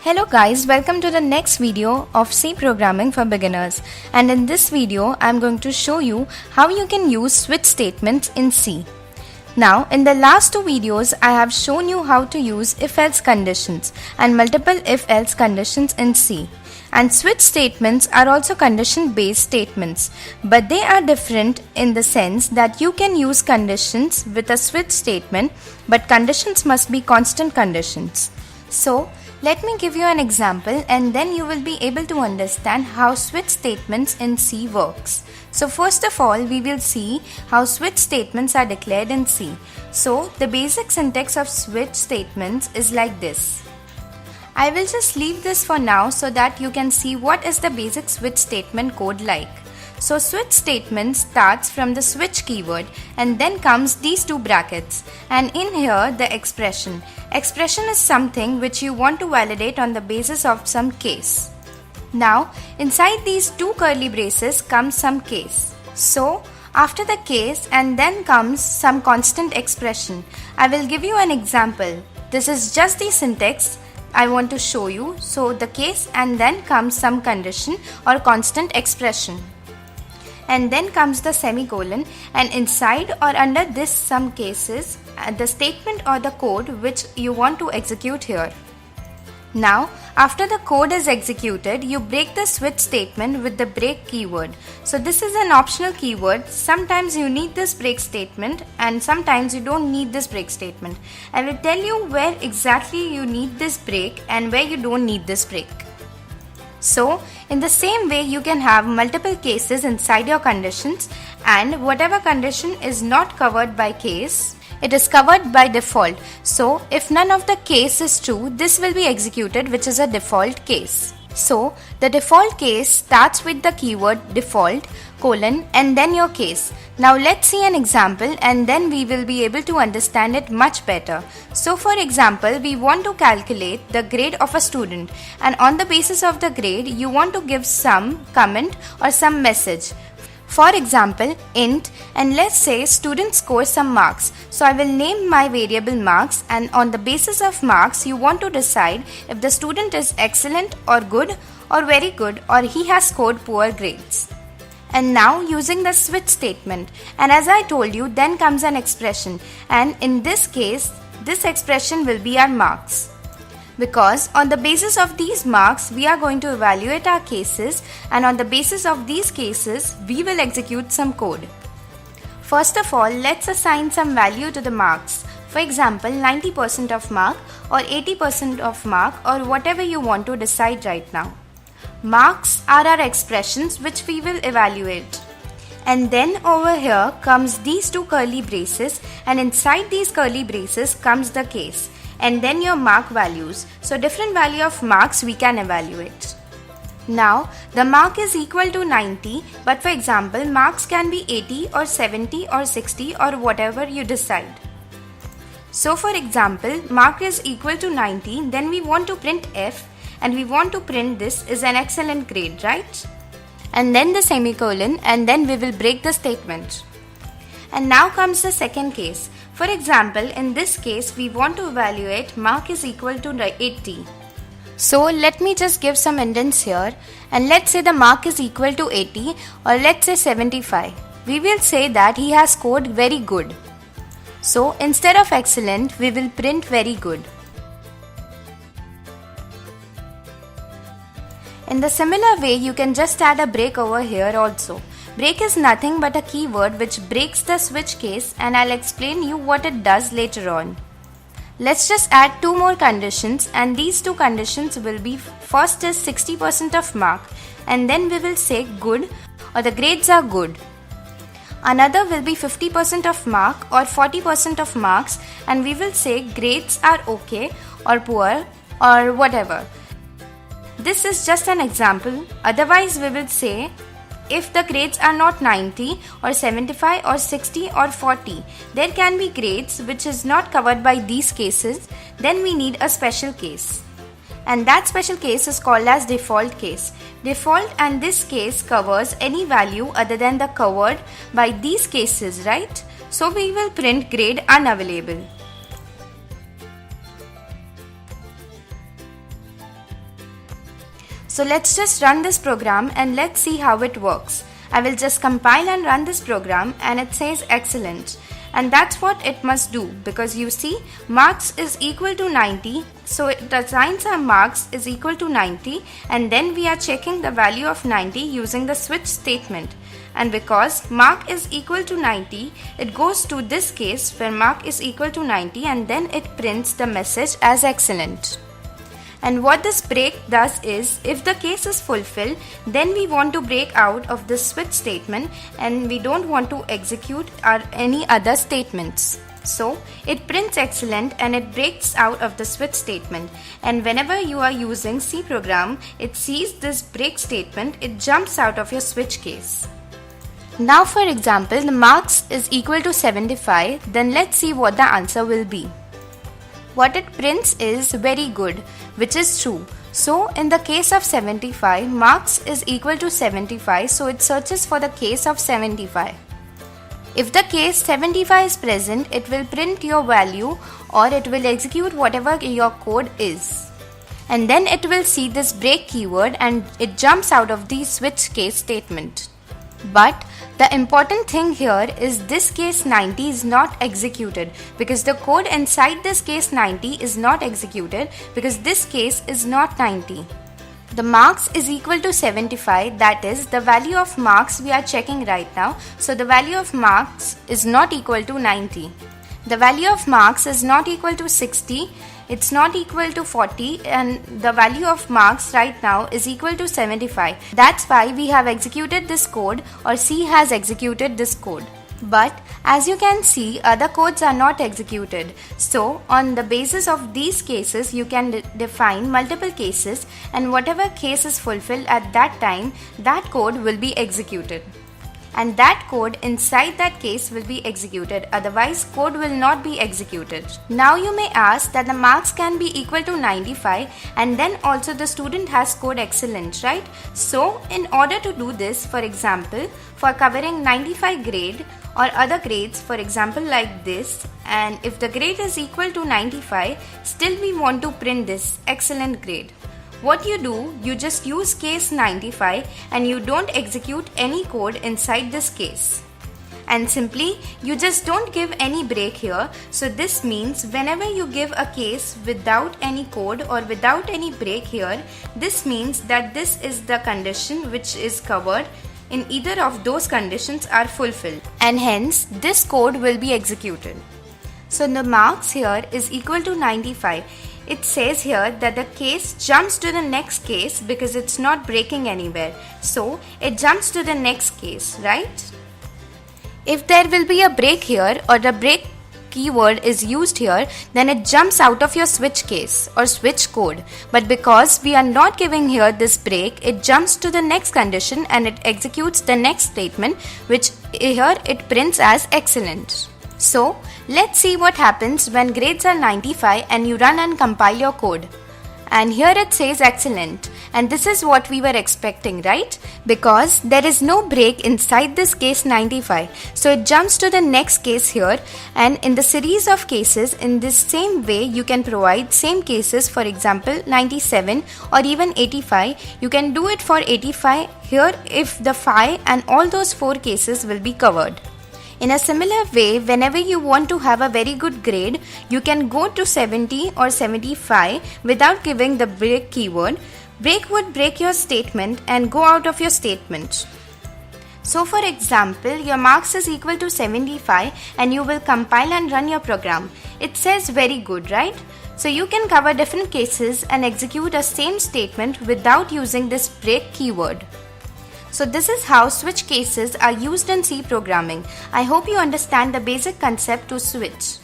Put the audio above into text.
Hello guys, welcome to the next video of C programming for beginners, and in this video I am going to show you how you can use switch statements in C. Now in the last two videos I have shown you how to use if-else conditions and multiple if-else conditions in C. And switch statements are also condition-based statements, but they are different in the sense that you can use conditions with a switch statement, but conditions must be constant conditions. So let me give you an example and then you will be able to understand how switch statements in C works. So first of all, we will see how switch statements are declared in C. So the basic syntax of switch statements is like this. I will just leave this for now so that you can see what is the basic switch statement code like. So switch statement starts from the switch keyword and then comes these two brackets, and in here the expression. Expression is something which you want to validate on the basis of some case. Now inside these two curly braces comes some case. So after the case and then comes some constant expression. I will give you an example. This is just the syntax I want to show you. So the case and then comes some condition or constant expression. And then comes the semicolon, and inside or under this some cases, the statement or the code which you want to execute here. Now after the code is executed, you break the switch statement with the break keyword. So this is an optional keyword. Sometimes you need this break statement and sometimes you don't need this break statement. I will tell you where exactly you need this break and where you don't need this break. So in the same way, you can have multiple cases inside your conditions, and whatever condition is not covered by case, it is covered by default. So if none of the case is true, this will be executed, which is a default case. So the default case starts with the keyword default colon and then your case. Now let's see an example and then we will be able to understand it much better. So for example, we want to calculate the grade of a student, and on the basis of the grade you want to give some comment or some message. For example, int, and let's say student scores some marks. So I will name my variable marks, and on the basis of marks you want to decide if the student is excellent or good or very good or he has scored poor grades. And now using the switch statement, and as I told you, then comes an expression, and in this case this expression will be our marks. Because on the basis of these marks we are going to evaluate our cases, and on the basis of these cases we will execute some code. First of all, let's assign some value to the marks. For example, 90% of mark or 80% of mark or whatever you want to decide right now. Marks are our expressions which we will evaluate. And then over here comes these two curly braces, and inside these curly braces comes the case. And then your mark values. So different value of marks we can evaluate. Now the mark is equal to 90, but for example marks can be 80 or 70 or 60 or whatever you decide. So for example, mark is equal to 90, then we want to print F, and we want to print this is an excellent grade, right? And then the semicolon, and then we will break the statement. And now comes the second case. For example, in this case we want to evaluate mark is equal to 80. So let me just give some indents here, and let's say the mark is equal to 80, or let's say 75. We will say that he has scored very good. So instead of excellent we will print very good. In the similar way, you can just add a break over here also. Break is nothing but a keyword which breaks the switch case, and I'll explain you what it does later on. Let's just add two more conditions, and these two conditions will be, first is 60% of mark, and then we will say good or the grades are good. Another will be 50% of mark or 40% of marks, and we will say grades are okay or poor or whatever. This is just an example. Otherwise we will say if the grades are not 90 or 75 or 60 or 40, there can be grades which is not covered by these cases, then we need a special case. And that special case is called as default case. Default, and this case covers any value other than the covered by these cases, right? So we will print grade unavailable. So let's just run this program and let's see how it works. I will just compile and run this program and it says excellent. And that's what it must do, because you see marks is equal to 90, so it assigns our marks is equal to 90, and then we are checking the value of 90 using the switch statement. And because mark is equal to 90, it goes to this case where mark is equal to 90 and then it prints the message as excellent. And what this break does is, if the case is fulfilled, then we want to break out of this switch statement and we don't want to execute any other statements. So it prints excellent and it breaks out of the switch statement. And whenever you are using C program, it sees this break statement, it jumps out of your switch case. Now for example, the marks is equal to 75, then let's see what the answer will be. What it prints is very good, which is true. So in the case of 75, marks is equal to 75, so it searches for the case of 75. If the case 75 is present, it will print your value or it will execute whatever your code is. And then it will see this break keyword and it jumps out of the switch case statement. But the important thing here is this case 90 is not executed, because the code inside this case 90 is not executed because this case is not 90. The marks is equal to 75, that is the value of marks we are checking right now. So the value of marks is not equal to 90. The value of marks is not equal to 60. It's not equal to 40, and the value of marks right now is equal to 75. That's why we have executed this code, or C has executed this code. But as you can see, other codes are not executed. So on the basis of these cases, you can define multiple cases, and whatever case is fulfilled at that time, that code will be executed. And that code inside that case will be executed, otherwise code will not be executed. Now you may ask that the marks can be equal to 95 and then also the student has scored excellent, right? So in order to do this, for example, for covering 95 grade or other grades, for example like this, and if the grade is equal to 95, still we want to print this excellent grade. What you do, you just use case 95 and you don't execute any code inside this case. And simply, you just don't give any break here. So this means whenever you give a case without any code or without any break here, this means that this is the condition which is covered in either of those conditions are fulfilled. And hence, this code will be executed. So the marks here is equal to 95. It says here that the case jumps to the next case because it's not breaking anywhere. So it jumps to the next case, right? If there will be a break here or the break keyword is used here, then it jumps out of your switch case or switch code. But because we are not giving here this break, it jumps to the next condition and it executes the next statement, which here it prints as excellent. So let's see what happens when grades are 95 and you run and compile your code. And here it says excellent, and this is what we were expecting, right? Because there is no break inside this case 95. So it jumps to the next case here, and in the series of cases, in this same way you can provide same cases, for example 97 or even 85. You can do it for 85 here if the 5 and all those 4 cases will be covered. In a similar way, whenever you want to have a very good grade, you can go to 70 or 75 without giving the break keyword. Break would break your statement and go out of your statement. So for example, your marks is equal to 75 and you will compile and run your program. It says very good, right? So you can cover different cases and execute a same statement without using this break keyword. So this is how switch cases are used in C programming. I hope you understand the basic concept to switch.